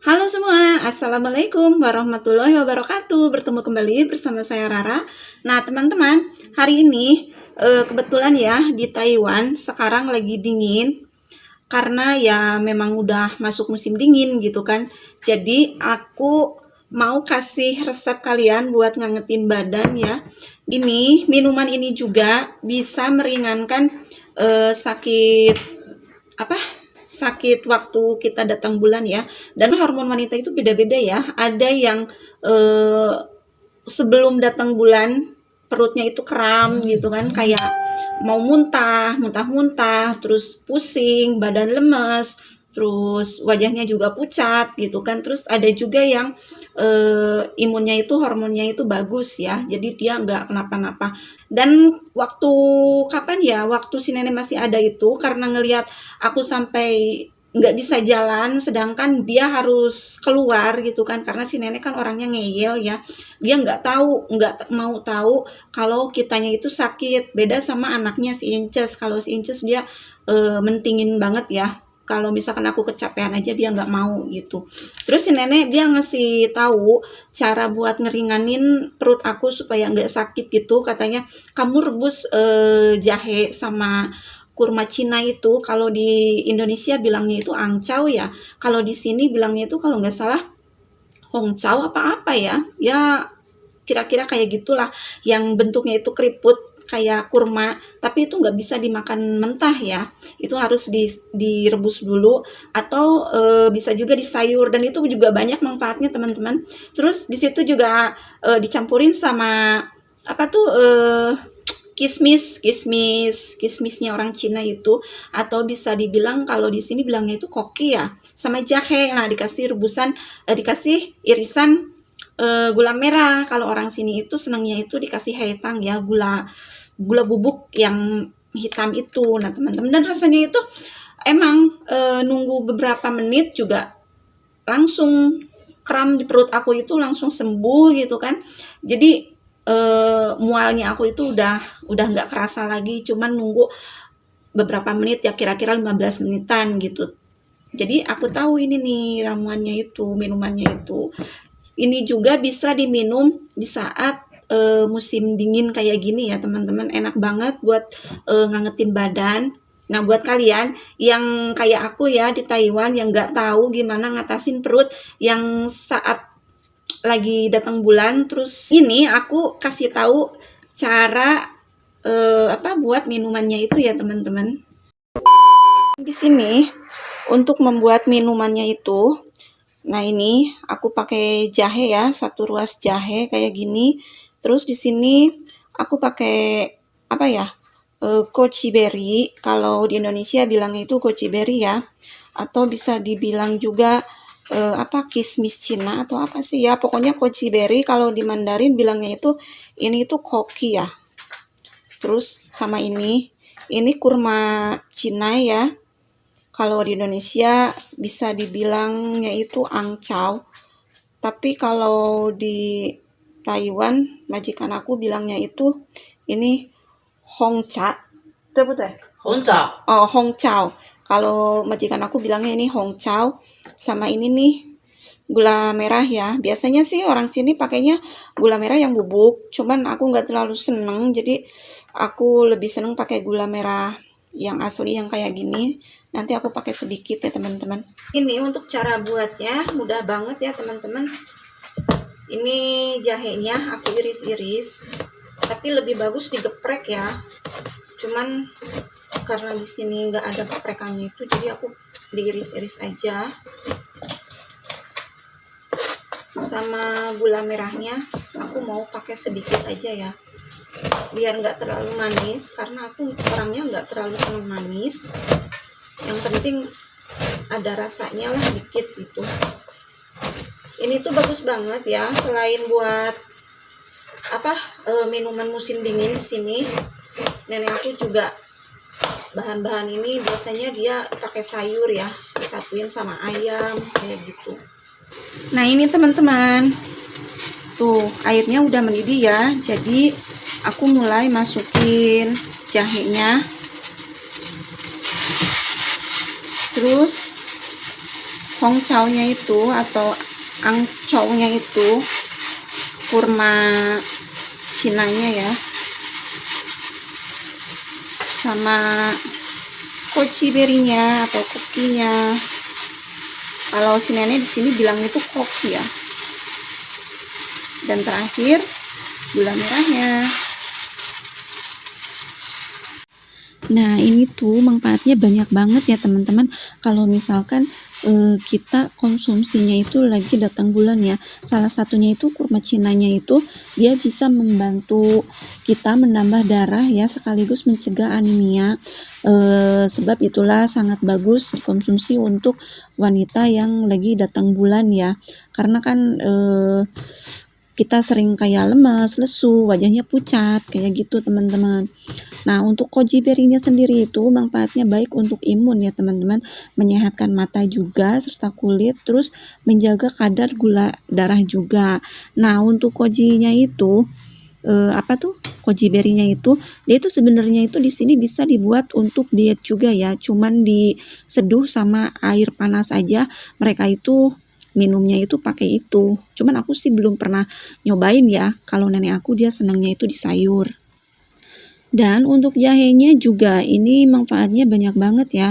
Halo semua, Assalamualaikum warahmatullahi wabarakatuh. Bertemu kembali bersama saya Rara. Nah teman-teman, hari ini kebetulan ya di Taiwan sekarang lagi dingin. Karena ya memang udah masuk musim dingin gitu kan. Jadi aku mau kasih resep kalian buat ngangetin badan ya. Ini minuman ini juga bisa meringankan sakit apa sakit waktu kita datang bulan ya. Dan hormon wanita itu beda-beda ya. Ada yang eh, sebelum datang bulan perutnya itu kram gitu kan, kayak mau muntah-muntah, terus pusing, badan lemes, terus wajahnya juga pucat gitu kan. Terus ada juga yang imunnya itu hormonnya itu bagus ya, jadi dia nggak kenapa-napa. Dan waktu kapan ya, waktu si nenek masih ada itu, karena ngelihat aku sampai nggak bisa jalan sedangkan dia harus keluar gitu kan, karena si nenek kan orangnya ngeyel ya, dia nggak mau tahu kalau kitanya itu sakit. Beda sama anaknya si Inces. Kalau si Inces dia mentingin banget ya, kalau misalkan aku kecapean aja dia nggak mau gitu. Terus si nenek dia ngasih tahu cara buat ngeringanin perut aku supaya nggak sakit gitu. Katanya kamu rebus jahe sama kurma Cina itu. Kalau di Indonesia bilangnya itu angcau ya, kalau di sini bilangnya itu kalau nggak salah hongcau apa-apa ya, ya kira-kira kayak gitulah, yang bentuknya itu keriput kayak kurma, tapi itu nggak bisa dimakan mentah ya, itu harus direbus dulu, atau bisa juga disayur, dan itu juga banyak manfaatnya teman-teman. Terus di situ juga dicampurin sama apa tuh, kismisnya orang Cina itu, atau bisa dibilang kalau di sini bilangnya itu koki ya, sama jahe. Nah dikasih rebusan, dikasih irisan gula merah. Kalau orang sini itu senangnya itu dikasih hetang ya, gula gula bubuk yang hitam itu. Nah teman-teman, dan rasanya itu emang nunggu beberapa menit juga langsung kram di perut aku itu langsung sembuh gitu kan. Jadi mualnya aku itu udah nggak kerasa lagi, cuman nunggu beberapa menit ya, kira-kira 15 menitan gitu. Jadi aku tahu ini nih ramuannya itu, minumannya itu. Ini juga bisa diminum di saat musim dingin kayak gini ya teman-teman, enak banget buat ngangetin badan. Nah buat kalian yang kayak aku ya di Taiwan, yang nggak tahu gimana ngatasin perut yang saat lagi datang bulan, terus ini aku kasih tahu cara apa buat minumannya itu ya teman-teman. Di sini untuk membuat minumannya itu, nah ini aku pakai jahe ya, satu ruas jahe kayak gini. Terus di sini aku pakai apa ya? Goji berry. Kalau di Indonesia bilangnya itu goji berry ya. Atau bisa dibilang juga apa, kismis Cina atau apa sih ya. Pokoknya goji berry, kalau di Mandarin bilangnya itu ini itu koki ya. Terus sama ini kurma Cina ya. Kalau di Indonesia bisa dibilangnya itu angcau, tapi kalau di Taiwan majikan aku bilangnya itu ini hongcha. Itu betul ya? 혼자. Oh, hongcau. Kalau majikan aku bilangnya ini hongcau. Sama ini nih gula merah ya. Biasanya sih orang sini pakainya gula merah yang bubuk, cuman aku nggak terlalu seneng, jadi aku lebih seneng pakai gula merah yang asli yang kayak gini. Nanti aku pakai sedikit ya teman-teman. Ini untuk cara buatnya mudah banget ya teman-teman. Ini jahenya aku iris-iris, tapi lebih bagus digeprek ya. Cuman karena di sini nggak ada geprekannya itu, jadi aku diiris-iris aja. Sama gula merahnya aku mau pakai sedikit aja ya, biar nggak terlalu manis, karena aku orangnya nggak terlalu senang manis. Yang penting ada rasanya lah dikit gitu. Ini tuh bagus banget ya, selain buat apa minuman musim dingin di sini. Nenek aku juga bahan-bahan ini biasanya dia pakai sayur ya, disatuin sama ayam kayak gitu. Nah ini teman-teman, tuh airnya udah mendidih ya, jadi aku mulai masukin jahenya. Terus hongcaonya itu atau angcaunya itu, kurma Cinanya ya, sama kochi berinya atau kokinya. Kalau si nenek di sini bilang itu koki ya. Dan terakhir gula merahnya. Nah, ini tuh manfaatnya banyak banget ya teman-teman. Kalau misalkan kita konsumsinya itu lagi datang bulan ya. Salah satunya itu kurma cinanya itu dia bisa membantu kita menambah darah ya, sekaligus mencegah anemia. Sebab itulah sangat bagus dikonsumsi untuk wanita yang lagi datang bulan ya. Karena kan kita sering kayak lemas, lesu, wajahnya pucat, kayak gitu teman-teman. Nah, untuk koji berry-nya sendiri itu manfaatnya baik untuk imun ya teman-teman, menyehatkan mata juga serta kulit, terus menjaga kadar gula darah juga. Nah, untuk kojinya itu koji berry-nya itu dia itu sebenarnya itu di sini bisa dibuat untuk diet juga ya, cuman diseduh sama air panas aja. Mereka itu minumnya itu pakai itu. Cuman aku sih belum pernah nyobain ya. Kalau nenek aku dia senangnya itu di sayur. Dan untuk jahenya juga ini manfaatnya banyak banget ya.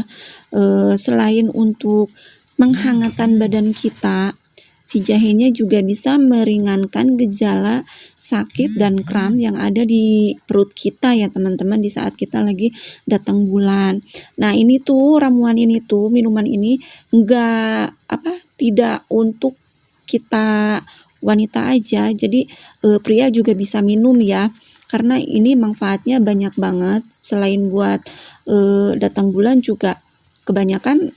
Selain untuk menghangatkan badan kita, si jahenya juga bisa meringankan gejala sakit dan kram yang ada di perut kita ya teman-teman, di saat kita lagi datang bulan. Nah, ini tuh ramuan ini tuh, minuman ini tidak untuk kita wanita aja, jadi pria juga bisa minum ya, karena ini manfaatnya banyak banget. Selain buat datang bulan juga kebanyakan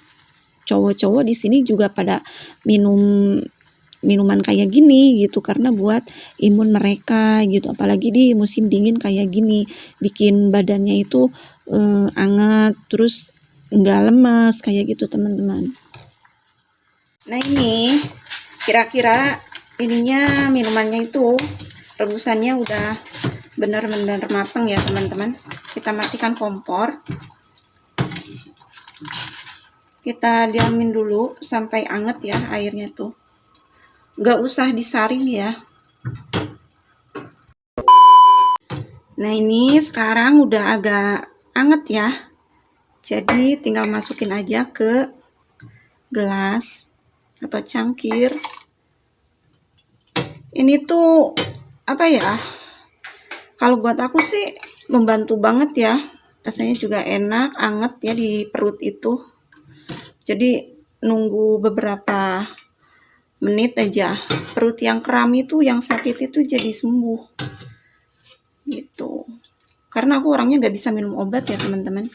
cowok-cowok di sini juga pada minum minuman kayak gini gitu, karena buat imun mereka gitu, apalagi di musim dingin kayak gini, bikin badannya itu anget, terus enggak lemas kayak gitu teman-teman. Nah, ini kira-kira ininya minumannya itu rebusannya udah benar-benar matang ya teman-teman. Kita matikan kompor, kita diamin dulu sampai anget ya airnya tuh, nggak usah disaring ya. Nah, ini sekarang udah agak anget ya, jadi tinggal masukin aja ke gelas atau cangkir. Ini tuh kalau buat aku sih membantu banget ya, rasanya juga enak, anget ya di perut itu. Jadi nunggu beberapa menit aja, perut yang kram itu, yang sakit itu jadi sembuh gitu. Karena aku orangnya nggak bisa minum obat ya teman-teman.